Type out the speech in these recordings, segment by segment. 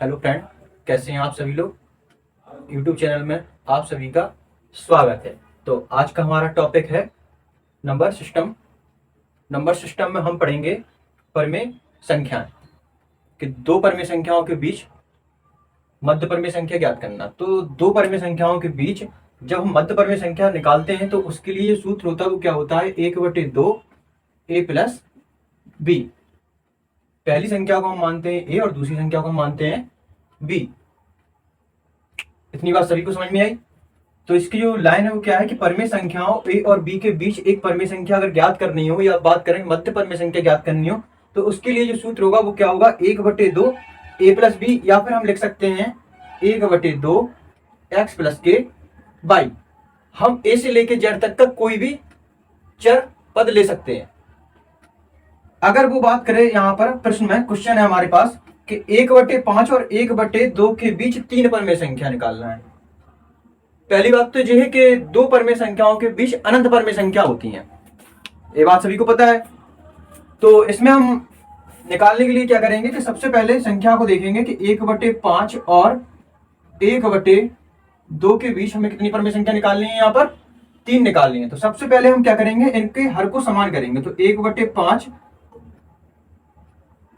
Hello friend, कैसे हैं आप सभी लोग। यूट्यूब चैनल में आप सभी का स्वागत है। तो आज का हमारा टॉपिक है नंबर सिस्टम। नंबर सिस्टम में हम पढ़ेंगे परमेय संख्याएं कि दो परमेय संख्याओं के बीच मध्य परमेय संख्या ज्ञात करना। तो दो परमेय संख्याओं के बीच जब हम मध्य परमेय संख्या निकालते हैं तो उसके लिए जो सूत्र होता है वो क्या होता है, 1/2 a प्लस बी। पहली संख्या को हम मानते हैं ए और दूसरी संख्या को हम मानते हैं बी। इतनी बात सभी को समझ में आई। तो इसकी जो लाइन है वो क्या है कि परमेय संख्याओं ए और बी के बीच एक परमेय संख्या अगर ज्ञात करनी हो या बात करें मध्य परमेय संख्या ज्ञात करनी हो तो उसके लिए जो सूत्र होगा वो क्या होगा, 1/2 a प्लस बी, या फिर हम लिख सकते हैं 1/2 x प्लस के वाई। हम ए से लेके जेड तक का कोई भी चर पद ले सकते हैं। अगर वो बात करें यहाँ पर प्रश्न में क्वेश्चन है हमारे पास कि 1/5 और 1/2 के बीच तीन परमेय संख्या निकालना है। पहली बात तो यह है कि दो परमेय संख्याओं के बीच अनंत परमेय संख्या होती हैं, ये बात सभी को पता है। तो इसमें हम निकालने के लिए क्या करेंगे कि सबसे पहले संख्या को देखेंगे कि 1/5 और 1/2 के बीच हमें कितनी परमेय संख्या निकालनी है, यहाँ पर तीन निकालनी है। तो सबसे पहले हम क्या करेंगे, इनके हर को समान करेंगे। तो 1/5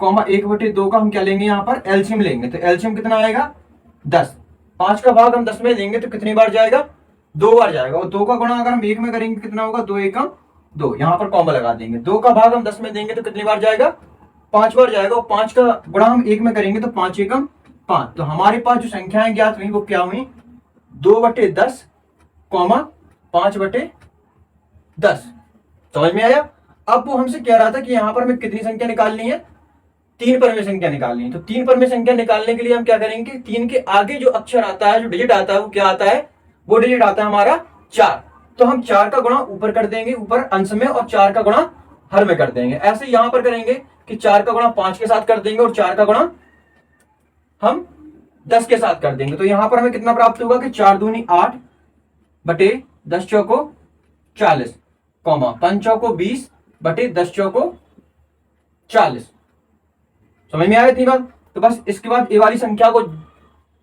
1/2 का हम क्या लेंगे, यहाँ पर एलसीएम लेंगे। तो एलसीएम कितना आएगा, 10। 5 का भाग हम 10 में देंगे तो कितनी बार जाएगा, 2 बार जाएगा। और 2 का गुणा अगर हम 1 में करेंगे कितना होगा, 2 एकम 2, यहाँ पर कॉमा लगा देंगे। 2 का भाग हम 10 में देंगे तो कितनी बार जाएगा, 5 बार जाएगा। और 5 का गुणा हम 1 में करेंगे तो 5 एकम 5। तो हमारे पास जो संख्याएं ज्ञात हुई वो क्या हुई, 2/10 5/10। समझ में आया। अब वो हमसे कह रहा था कि यहाँ पर हमें कितनी संख्या निकालनी है, तीन परमेय संख्या निकालनी है। तो तीन परमेय संख्या निकालने के लिए हम क्या करेंगे, तीन के आगे जो अक्षर आता है, जो डिजिट आता है वो क्या आता है, वो डिजिट आता है हमारा 4। तो हम 4 का गुणा ऊपर कर देंगे, ऊपर अंश में, और 4 का गुणा हर में कर देंगे। ऐसे यहां पर करेंगे कि 4 का गुणा 5 के साथ कर देंगे और 4 का गुणा हम 10 के साथ कर देंगे। तो यहां पर हमें कितना प्राप्त होगा कि 4 दूनी 8 बटे 10 चौको 40, 5 चौको 20 बटे 10 चौको 40। समझ में आया इतनी बात। तो बस इसके बाद ये वाली संख्या को,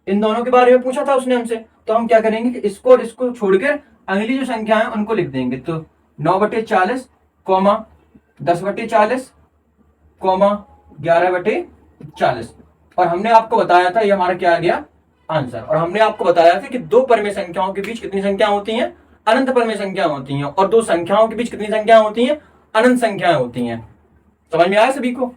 इन दोनों के बारे में पूछा था उसने हमसे, तो हम क्या करेंगे कि इसको और इसको छोड़कर अगली जो संख्या है उनको लिख देंगे। तो 9/40, 10/40, 11/40। और हमने आपको बताया था, ये हमारा क्या आ गया आंसर। और हमने आपको बताया था कि दो परमेय संख्याओं के बीच कितनी संख्या होती हैं, अनंत परमेय संख्या होती हैं। और दो संख्याओं के बीच कितनी संख्या होती हैं, अनंत संख्याएं होती हैं। समझ में आया सभी को।